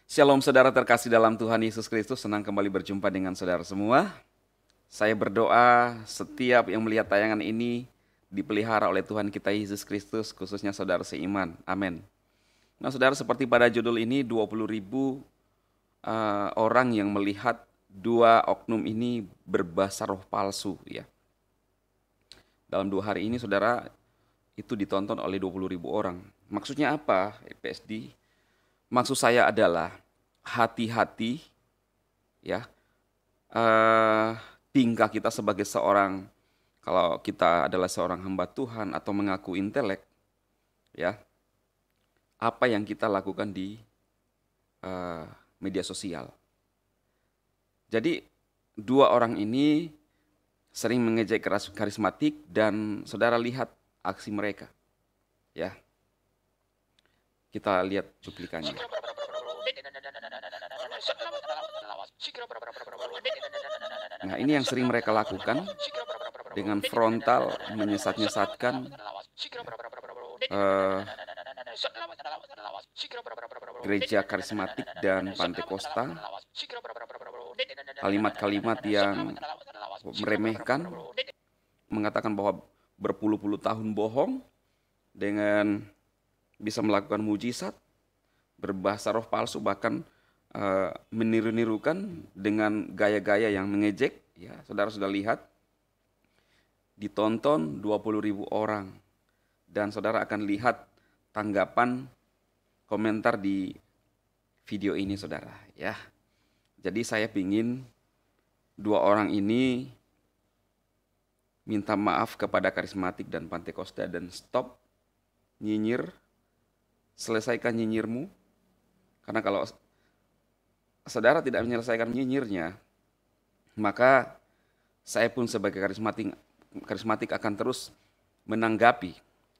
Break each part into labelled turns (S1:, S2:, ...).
S1: Shalom saudara terkasih dalam Tuhan Yesus Kristus, senang kembali berjumpa dengan saudara semua. Saya berdoa setiap yang melihat tayangan ini dipelihara oleh Tuhan kita Yesus Kristus, khususnya saudara seiman. Amin. Nah saudara, seperti pada judul ini, 20.000 orang yang melihat dua oknum ini berbahasa roh palsu, ya. Dalam 2 hari ini saudara, itu ditonton oleh 20.000 orang. Maksudnya apa, PSD? Maksud saya adalah hati-hati, ya, tingkah kita sebagai seorang, kalau kita adalah seorang hamba Tuhan atau mengaku intelek, ya, apa yang kita lakukan di media sosial. Jadi 2 orang ini sering mengejek karismatik dan saudara lihat aksi mereka, ya. Kita lihat cuplikannya. Nah, ini yang sering mereka lakukan dengan frontal menyesat-nyesatkan gereja karismatik dan Pantekosta, kalimat-kalimat yang meremehkan, mengatakan bahwa berpuluh-puluh tahun bohong dengan bisa melakukan mujizat, berbahasa roh palsu, bahkan meniru-nirukan dengan gaya-gaya yang mengejek. Ya, saudara sudah lihat, ditonton 20.000 orang, dan saudara akan lihat tanggapan komentar di video ini, saudara. Ya, jadi saya ingin 2 orang ini minta maaf kepada karismatik dan Pantekosta dan stop nyinyir. Selesaikan nyinyirmu, karena kalau saudara tidak menyelesaikan nyinyirnya, maka saya pun sebagai karismatik akan terus menanggapi.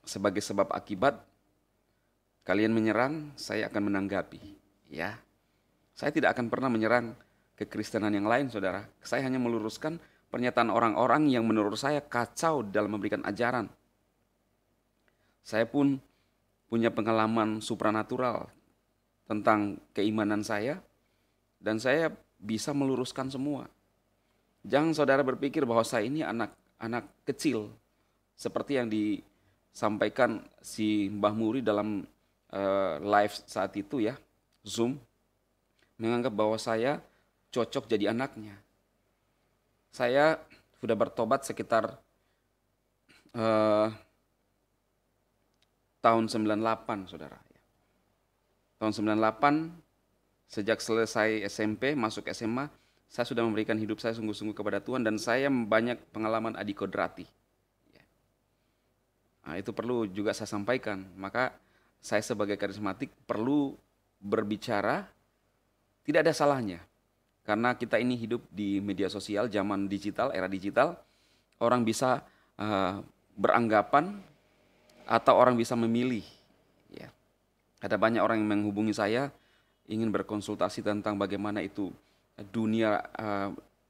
S1: Sebagai sebab akibat kalian menyerang, saya akan menanggapi, ya. Saya tidak akan pernah menyerang kekristenan yang lain, saudara. Saya hanya meluruskan pernyataan orang-orang yang menurut saya kacau dalam memberikan ajaran. Saya pun punya pengalaman supranatural tentang keimanan saya, dan saya bisa meluruskan semua. Jangan saudara berpikir bahwa saya ini anak kecil, seperti yang disampaikan si Mbah Muri dalam live saat itu, ya, Zoom, menganggap bahwa saya cocok jadi anaknya. Saya sudah bertobat sekitar tahun 98, saudara. Tahun 98, sejak selesai SMP, masuk SMA, saya sudah memberikan hidup saya sungguh-sungguh kepada Tuhan, dan saya banyak pengalaman adikodrati. Nah, itu perlu juga saya sampaikan. Maka saya sebagai karismatik perlu berbicara, tidak ada salahnya. Karena kita ini hidup di media sosial, zaman digital, era digital, orang bisa beranggapan atau orang bisa memilih, ya. Ada banyak orang yang menghubungi saya ingin berkonsultasi tentang bagaimana itu dunia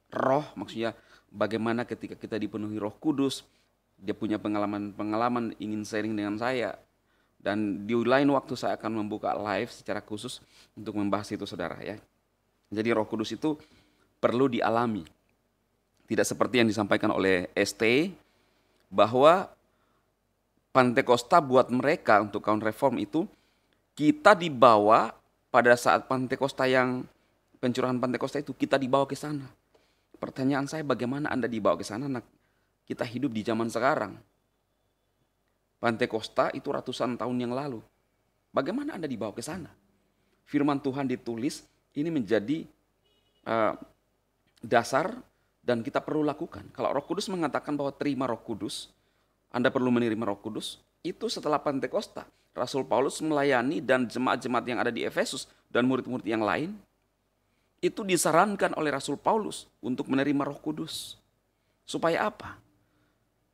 S1: roh, maksudnya bagaimana ketika kita dipenuhi Roh Kudus. Dia punya pengalaman ingin sharing dengan saya, dan di lain waktu saya akan membuka live secara khusus untuk membahas itu, saudara, ya. Jadi Roh Kudus itu perlu dialami, tidak seperti yang disampaikan oleh ST bahwa Pantekosta buat mereka, untuk kaum reform itu, kita dibawa pada saat Pantekosta, yang pencurahan Pantekosta itu, kita dibawa ke sana. Pertanyaan saya, bagaimana Anda dibawa ke sana? Nah, kita hidup di zaman sekarang. Pantekosta itu ratusan tahun yang lalu. Bagaimana Anda dibawa ke sana? Firman Tuhan ditulis, ini menjadi dasar dan kita perlu lakukan. Kalau Roh Kudus mengatakan bahwa terima Roh Kudus, Anda perlu menerima Roh Kudus, itu setelah Pantekosta. Rasul Paulus melayani, dan jemaat-jemaat yang ada di Efesus dan murid-murid yang lain, itu disarankan oleh Rasul Paulus untuk menerima Roh Kudus. Supaya apa?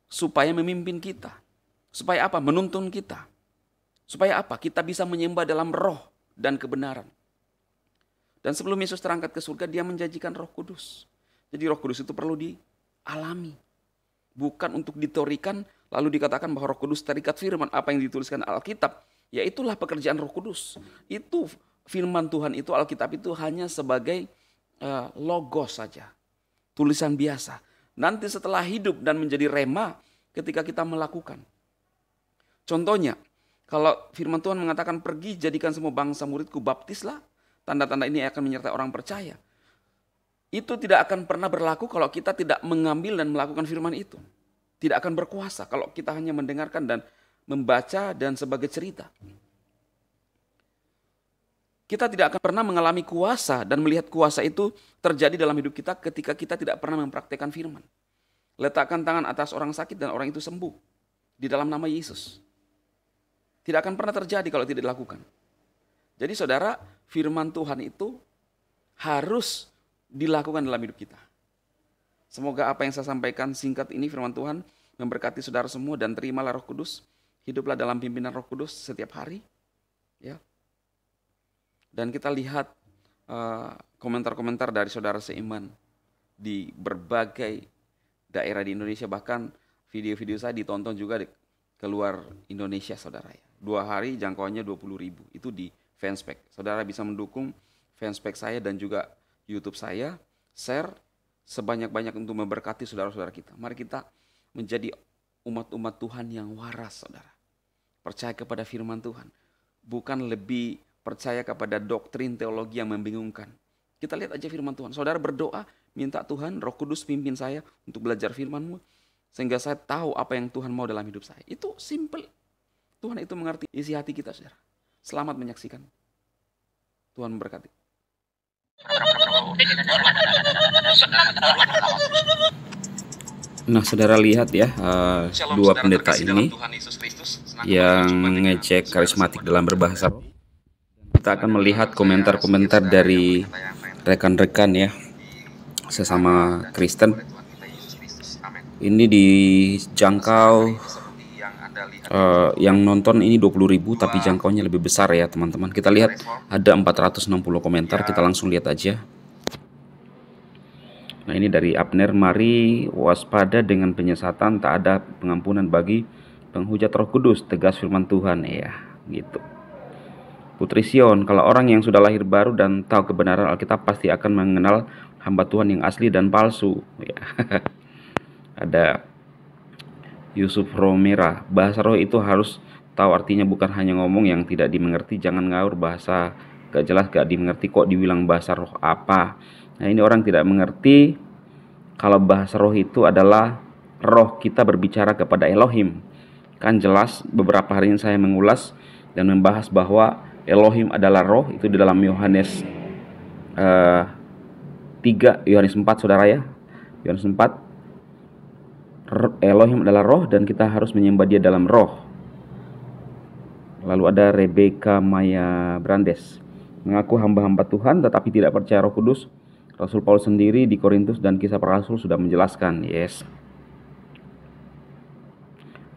S1: Supaya memimpin kita. Supaya apa? Menuntun kita. Supaya apa? Kita bisa menyembah dalam roh dan kebenaran. Dan sebelum Yesus terangkat ke surga, dia menjanjikan Roh Kudus. Jadi Roh Kudus itu perlu dialami. Bukan untuk diteorikan lalu dikatakan bahwa Roh Kudus terikat firman apa yang dituliskan Alkitab. Ya itulah pekerjaan Roh Kudus. Itu firman Tuhan itu, Alkitab itu hanya sebagai logos saja. Tulisan biasa. Nanti setelah hidup dan menjadi rema ketika kita melakukan. Contohnya, kalau firman Tuhan mengatakan pergi jadikan semua bangsa muridku, baptislah. Tanda-tanda ini akan menyertai orang percaya. Itu tidak akan pernah berlaku kalau kita tidak mengambil dan melakukan firman itu. Tidak akan berkuasa kalau kita hanya mendengarkan dan membaca dan sebagai cerita. Kita tidak akan pernah mengalami kuasa dan melihat kuasa itu terjadi dalam hidup kita ketika kita tidak pernah mempraktikkan firman. Letakkan tangan atas orang sakit dan orang itu sembuh di dalam nama Yesus. Tidak akan pernah terjadi kalau tidak dilakukan. Jadi saudara, firman Tuhan itu harus dilakukan dalam hidup kita. Semoga apa yang saya sampaikan singkat ini firman Tuhan memberkati saudara semua dan terimalah Roh Kudus. Hiduplah dalam pimpinan Roh Kudus setiap hari. Ya. Dan kita lihat komentar-komentar dari saudara seiman di berbagai daerah di Indonesia, bahkan video-video saya ditonton juga di keluar Indonesia saudara ya. 2 hari jangkauannya 20.000 itu di Fanspage. Saudara bisa mendukung Fanspage saya dan juga YouTube saya, share sebanyak-banyak untuk memberkati saudara-saudara kita. Mari kita menjadi umat-umat Tuhan yang waras, saudara. Percaya kepada firman Tuhan. Bukan lebih percaya kepada doktrin teologi yang membingungkan. Kita lihat aja firman Tuhan. Saudara berdoa, minta Tuhan, Roh Kudus pimpin saya untuk belajar firman-Mu. Sehingga saya tahu apa yang Tuhan mau dalam hidup saya. Itu simple. Tuhan itu mengerti isi hati kita, saudara. Selamat menyaksikan. Tuhan memberkati. Nah, saudara lihat ya, dua pendeta ini yang ngecek karismatik dalam berbahasa roh. Kita akan melihat komentar-komentar dari rekan-rekan ya, sesama Kristen. Ini dijangkau yang nonton ini 20.000 tapi jangkauannya lebih besar ya teman-teman. Kita lihat ada 460 komentar, kita langsung lihat aja. Nah, ini dari Abner, mari waspada dengan penyesatan, tak ada pengampunan bagi penghujat Roh Kudus, tegas firman Tuhan ya, gitu. Putri Sion, kalau orang yang sudah lahir baru dan tahu kebenaran Alkitab pasti akan mengenal hamba Tuhan yang asli dan palsu ya. Ada Yusuf Romera, bahasa roh itu harus tahu artinya, bukan hanya ngomong yang tidak dimengerti. Jangan ngawur, bahasa gak jelas gak dimengerti kok dibilang bahasa roh apa. Nah, ini orang tidak mengerti kalau bahasa roh itu adalah roh kita berbicara kepada Elohim. Kan jelas beberapa hari ini saya mengulas dan membahas bahwa Elohim adalah roh, itu di dalam Yohanes 3, Yohanes 4 saudara ya. Yohanes 4, Elohim adalah roh dan kita harus menyembah dia dalam roh. Lalu ada Rebecca Maya Brandes, mengaku hamba-hamba Tuhan tetapi tidak percaya Roh Kudus. Rasul Paulus sendiri di Korintus dan Kisah Para Rasul sudah menjelaskan. Yes.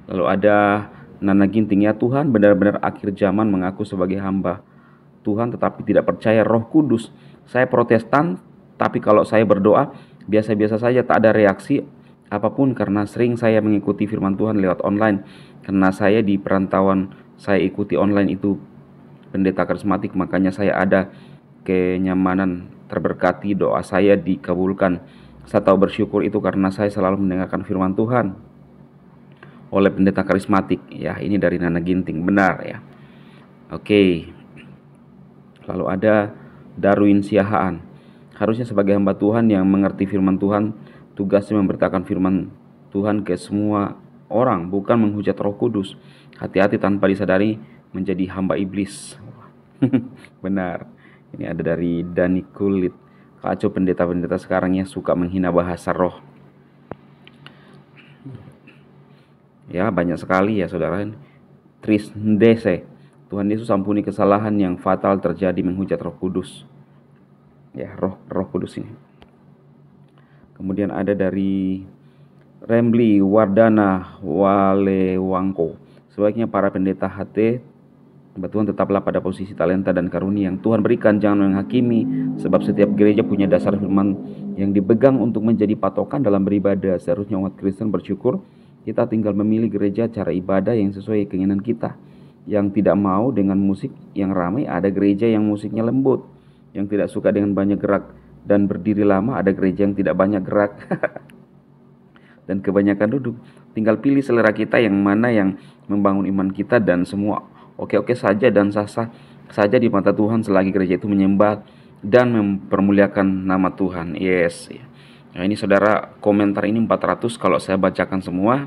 S1: Lalu ada Nana Ginting, ya Tuhan benar-benar akhir zaman mengaku sebagai hamba Tuhan tetapi tidak percaya Roh Kudus. Saya Protestan tapi kalau saya berdoa biasa-biasa saja, tak ada reaksi apapun karena sering saya mengikuti firman Tuhan lewat online. Karena saya di perantauan saya ikuti online itu pendeta karismatik, makanya saya ada kenyamanan, terberkati, doa saya dikabulkan. Saya tahu bersyukur itu karena saya selalu mendengarkan firman Tuhan oleh pendeta karismatik. Ya, ini dari Nana Ginting, benar ya. Oke. Lalu ada Darwin Siahaan, harusnya sebagai hamba Tuhan yang mengerti firman Tuhan, tugasnya memberitakan firman Tuhan ke semua orang, bukan menghujat Roh Kudus. Hati-hati tanpa disadari menjadi hamba iblis. Benar. Ini ada dari Dani Kulit. Kacau pendeta-pendeta sekarang ya, suka menghina bahasa roh. Ya, banyak sekali ya saudara. Tris Ndese, Tuhan Yesus ampuni kesalahan yang fatal terjadi menghujat Roh Kudus. Ya, Roh Kudus ini. Kemudian ada dari Remli Wardana Walewangko, sebaiknya para pendeta HT Hamba Tuhan tetaplah pada posisi talenta dan karunia yang Tuhan berikan, jangan menghakimi, sebab setiap gereja punya dasar firman yang dipegang untuk menjadi patokan dalam beribadah. Seharusnya umat Kristen bersyukur, kita tinggal memilih gereja cara ibadah yang sesuai keinginan kita. Yang tidak mau dengan musik yang ramai, ada gereja yang musiknya lembut. Yang tidak suka dengan banyak gerak dan berdiri lama, ada gereja yang tidak banyak gerak dan kebanyakan duduk. Tinggal pilih selera kita yang mana yang membangun iman kita, dan semua oke-oke saja dan sah-sah saja di mata Tuhan selagi gereja itu menyembah dan mempermuliakan nama Tuhan. Yes. Nah, ini saudara, komentar ini 400, kalau saya bacakan semua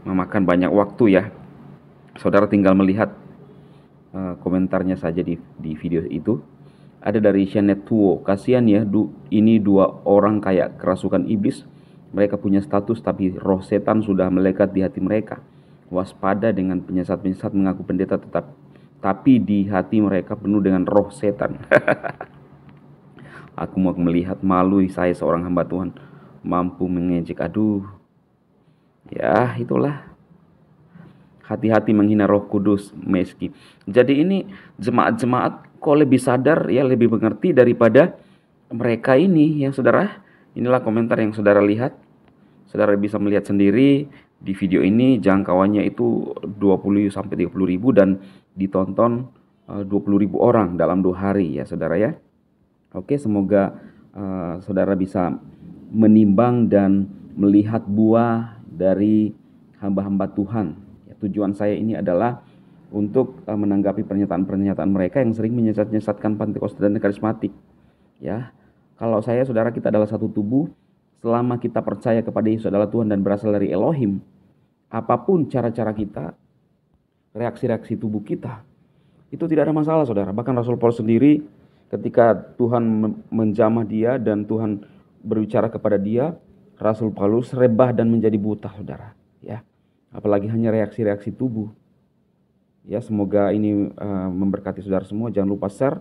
S1: memakan banyak waktu ya. Saudara tinggal melihat komentarnya saja di video itu. Ada dari Shanet Tuo, kasihan ya, ini dua orang kayak kerasukan iblis. Mereka punya status tapi roh setan sudah melekat di hati mereka. Waspada dengan penyesat-penyesat mengaku pendeta tapi di hati mereka penuh dengan roh setan. Aku mau melihat, malu saya seorang hamba Tuhan mampu mengejek. Aduh. Ya, itulah. Hati-hati menghina Roh Kudus meski. Jadi ini jemaat-jemaat kok lebih sadar ya, lebih mengerti daripada mereka ini ya saudara. Inilah komentar yang saudara lihat. Saudara bisa melihat sendiri di video ini, jangkauannya itu 20 sampai 30 ribu dan ditonton 20 ribu orang dalam 2 hari ya saudara ya. Oke, semoga saudara bisa menimbang dan melihat buah dari hamba-hamba Tuhan. Tujuan saya ini adalah untuk menanggapi pernyataan-pernyataan mereka yang sering menyesatkan Pentakosta dan karismatik. Ya, kalau saya, saudara, kita adalah satu tubuh. Selama kita percaya kepada Yesus adalah Tuhan dan berasal dari Elohim, apapun cara-cara kita, reaksi-reaksi tubuh kita, itu tidak ada masalah, saudara. Bahkan Rasul Paulus sendiri, ketika Tuhan menjamah dia dan Tuhan berbicara kepada dia, Rasul Paulus rebah dan menjadi buta, saudara. Ya. Apalagi hanya reaksi-reaksi tubuh. Ya, semoga ini memberkati saudara semua. Jangan lupa share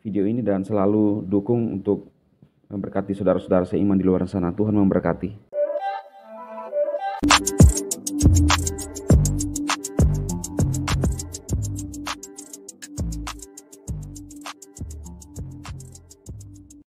S1: video ini dan selalu dukung untuk memberkati saudara-saudara seiman di luar sana. Tuhan memberkati.